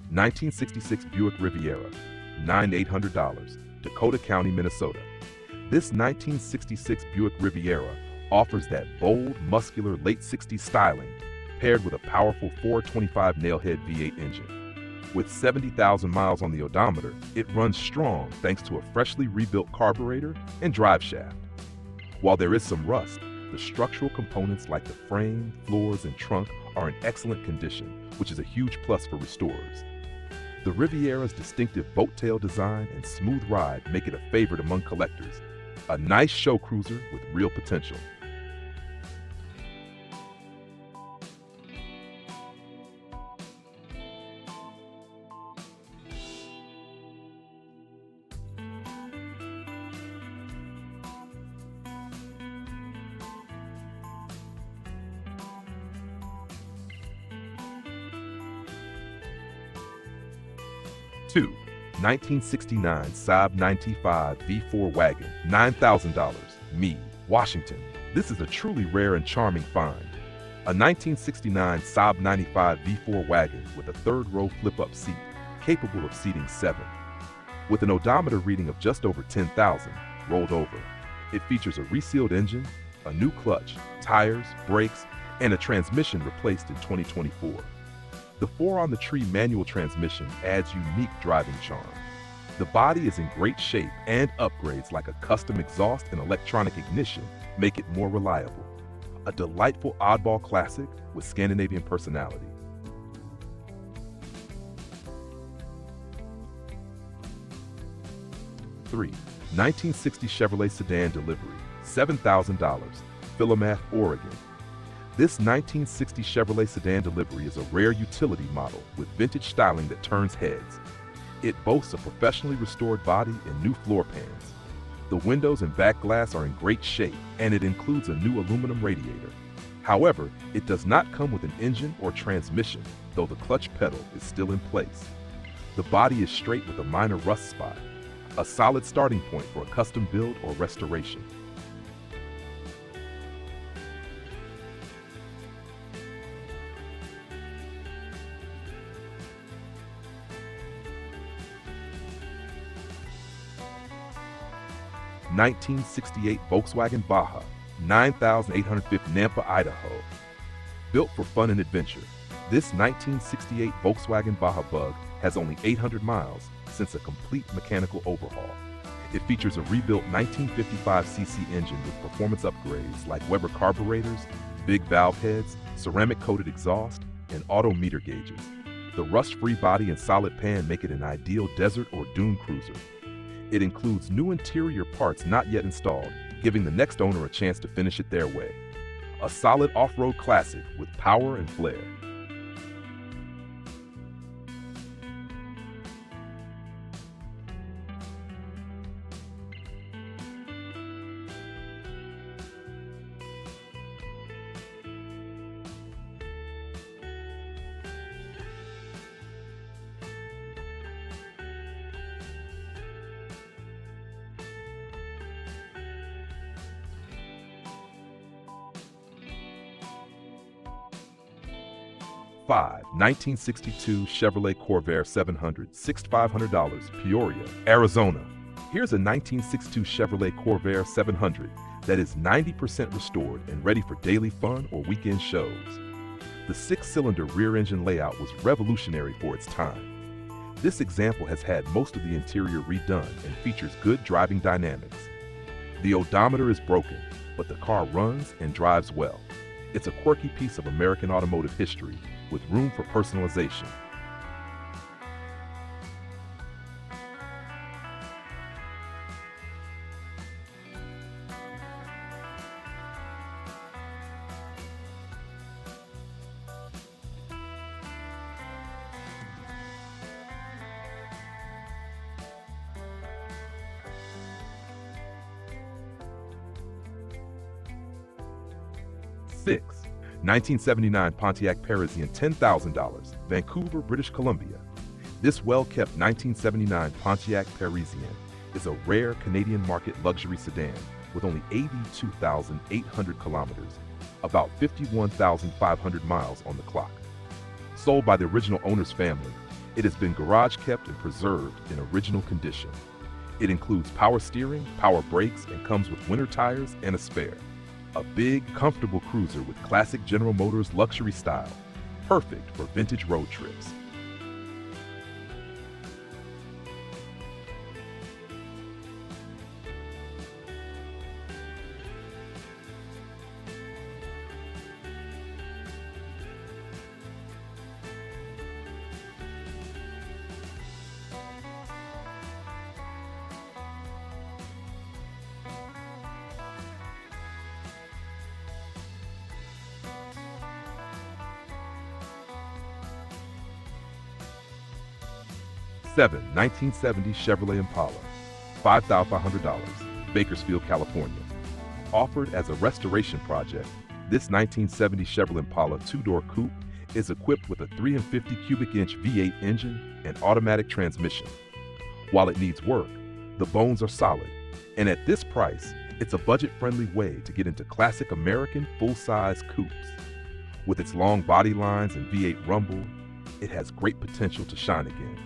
1966 Buick Riviera, $9,800, Dakota County, Minnesota. This 1966 Buick Riviera offers that bold, muscular late 60s styling, paired with a powerful 425 nailhead V8 engine. With 70,000 miles on the odometer, it runs strong thanks to a freshly rebuilt carburetor and drive shaft. While there is some rust, the structural components like the frame, floors, and trunk are in excellent condition, which is a huge plus for restorers. The Riviera's distinctive boat tail design and smooth ride make it a favorite among collectors. A nice show cruiser with real potential. Two, 1969 Saab 95 V4 Wagon, $9,000, Meade, Washington. This is a truly rare and charming find. A 1969 Saab 95 V4 wagon with a third-row flip-up seat, capable of seating 7. With an odometer reading of just over 10,000, rolled over. It features a resealed engine, a new clutch, tires, brakes, and a transmission replaced in 2024. The 4-on-the-tree manual transmission adds unique driving charm. The body is in great shape, and upgrades like a custom exhaust and electronic ignition make it more reliable. A delightful oddball classic with Scandinavian personality. Three, 1960 Chevrolet Sedan delivery, $7,000, Philomath, Oregon. This 1960 Chevrolet Sedan delivery is a rare utility model with vintage styling that turns heads. It boasts a professionally restored body and new floor pans. The windows and back glass are in great shape, and it includes a new aluminum radiator. However, it does not come with an engine or transmission, though the clutch pedal is still in place. The body is straight with a minor rust spot, a solid starting point for a custom build or restoration. (1968) Volkswagen Baja, $9,850, Nampa, Idaho. Built for fun and adventure, this 1968 Volkswagen Baja Bug has only 800 miles since a complete mechanical overhaul. It features a rebuilt 1955cc engine with performance upgrades like Weber carburetors, big valve heads, ceramic-coated exhaust, and auto meter gauges. The rust-free body and solid pan make it an ideal desert or dune cruiser. It includes new interior parts not yet installed, giving the next owner a chance to finish it their way. A solid off-road classic with power and flair. Five, 1962 Chevrolet Corvair 700, $6,500, Peoria, Arizona. Here's a 1962 Chevrolet Corvair 700 that is 90% restored and ready for daily fun or weekend shows. The 6-cylinder rear engine layout was revolutionary for its time. This example has had most of the interior redone and features good driving dynamics. The odometer is broken, but the car runs and drives well. It's a quirky piece of American automotive history with room for personalization. Six, 1979 Pontiac Parisian, $10,000, Vancouver, British Columbia. This well-kept 1979 Pontiac Parisian is a rare Canadian market luxury sedan with only 82,800 kilometers, about 51,500 miles on the clock. Sold by the original owner's family, It has been garage kept and preserved in original condition. It includes power steering, power brakes, and comes with winter tires and a spare. A big, comfortable cruiser with classic General Motors luxury style. Perfect for vintage road trips. Seven 1970 Chevrolet Impala, $5,500, Bakersfield, California. Offered as a restoration project, this 1970 Chevrolet Impala two-door coupe is equipped with a 350 cubic inch V8 engine and automatic transmission. While it needs work, the bones are solid, and at this price, it's a budget-friendly way to get into classic American full-size coupes. With its long body lines and V8 rumble, it has great potential to shine again.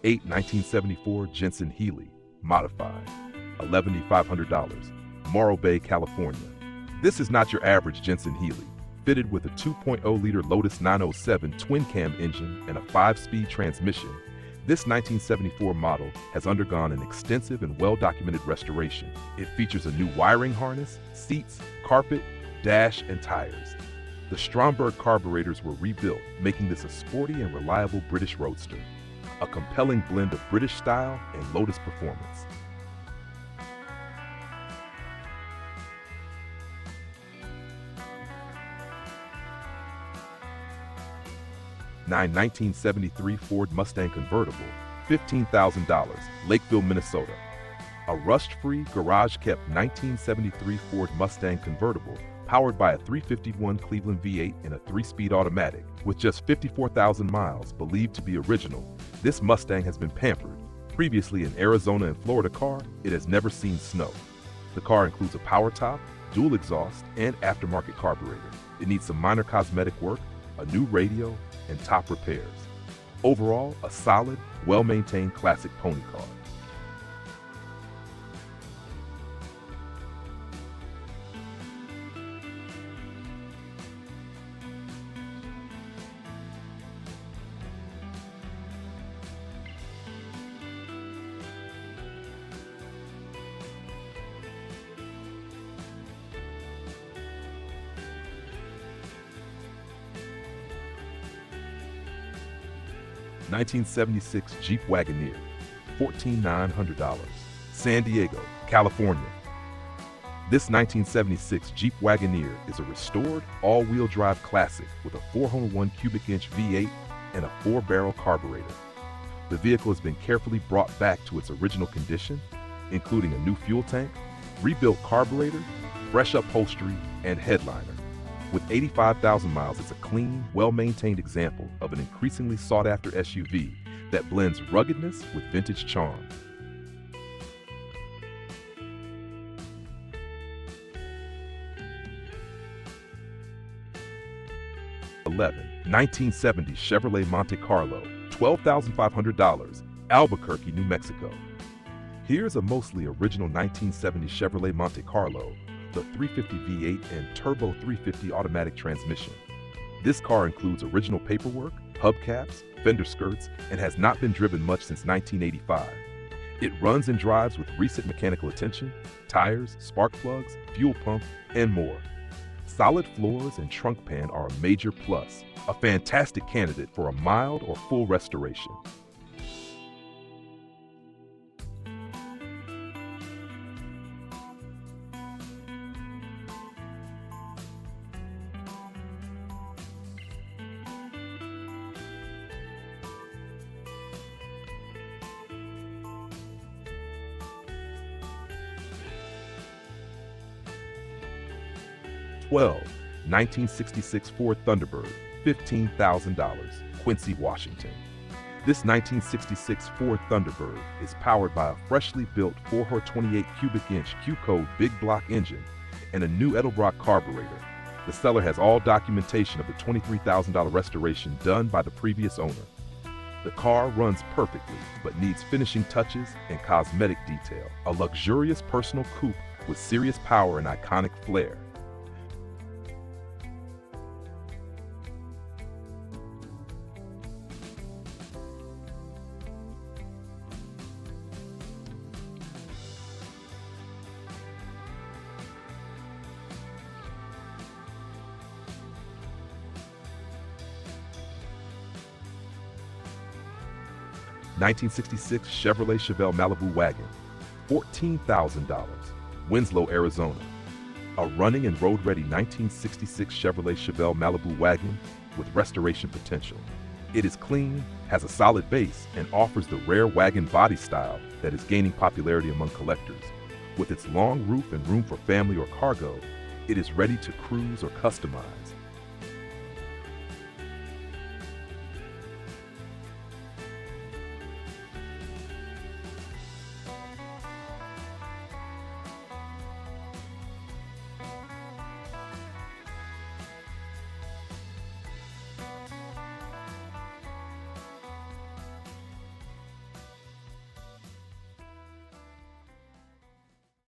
Eight 1974 Jensen Healey, modified, $11,500, Morro Bay, California. This is not your average Jensen Healey. Fitted with a 2.0-liter Lotus 907 twin-cam engine and a 5-speed transmission, this 1974 model has undergone an extensive and well-documented restoration. It features a new wiring harness, seats, carpet, dash, and tires. The Stromberg carburetors were rebuilt, making this a sporty and reliable British roadster. A compelling blend of British style and Lotus performance. Nine 1973 Ford Mustang Convertible, $15,000, Lakeville, Minnesota. A rust-free, garage-kept 1973 Ford Mustang Convertible powered by a 351 Cleveland V8 and a 3-speed automatic. With just 54,000 miles, believed to be original, this Mustang has been pampered. Previously an Arizona and Florida car, it has never seen snow. The car includes a power top, dual exhaust, and aftermarket carburetor. It needs some minor cosmetic work, a new radio, and top repairs. Overall, a solid, well-maintained classic pony car. $1976 Jeep Wagon Ear, $14,900, San Diego, California. This 1976 Jeep Wagon Ear is a restored all-wheel drive classic with a 401 cubic inch V8 and a 4-barrel carburetor. The vehicle has been carefully brought back to its original condition, including a new fuel tank, rebuilt carburetor, fresh upholstery, and headliner. With 85,000 miles, it's a clean, well-maintained example of an increasingly sought-after SUV that blends ruggedness with vintage charm. $11. 1970 Chevrolet Monte Carlo, $12,500, Albuquerque, New Mexico. Here's a mostly original 1970 Chevrolet Monte Carlo, the 350 V8 and turbo 350 automatic transmission. This car includes original paperwork, hubcaps, fender skirts, and has not been driven much since 1985. It runs and drives with recent mechanical attention, tires, spark plugs, fuel pump, and more. Solid floors and trunk pan are a major plus, a fantastic candidate for a mild or full restoration. 12. 1966 Ford Thunderbird, $15,000, Quincy, Washington. This 1966 Ford Thunderbird is powered by a freshly built 428 cubic inch Q-Code big block engine and a new Edelbrock carburetor. The seller has all documentation of the $23,000 restoration done by the previous owner. The car runs perfectly, but needs finishing touches and cosmetic detail. A luxurious personal coupe with serious power and iconic flair. $1966 Chevrolet Chevel Malibu Wagon, $14,000, Winslow, Arizona. A running and road-ready 1966 Chevrolet Chevel Malibu Wagon with restoration potential. It is clean, has a solid base, and offers the rare wagon body style that is gaining popularity among collectors. With its long roof and room for family or cargo, it is ready to cruise or customize.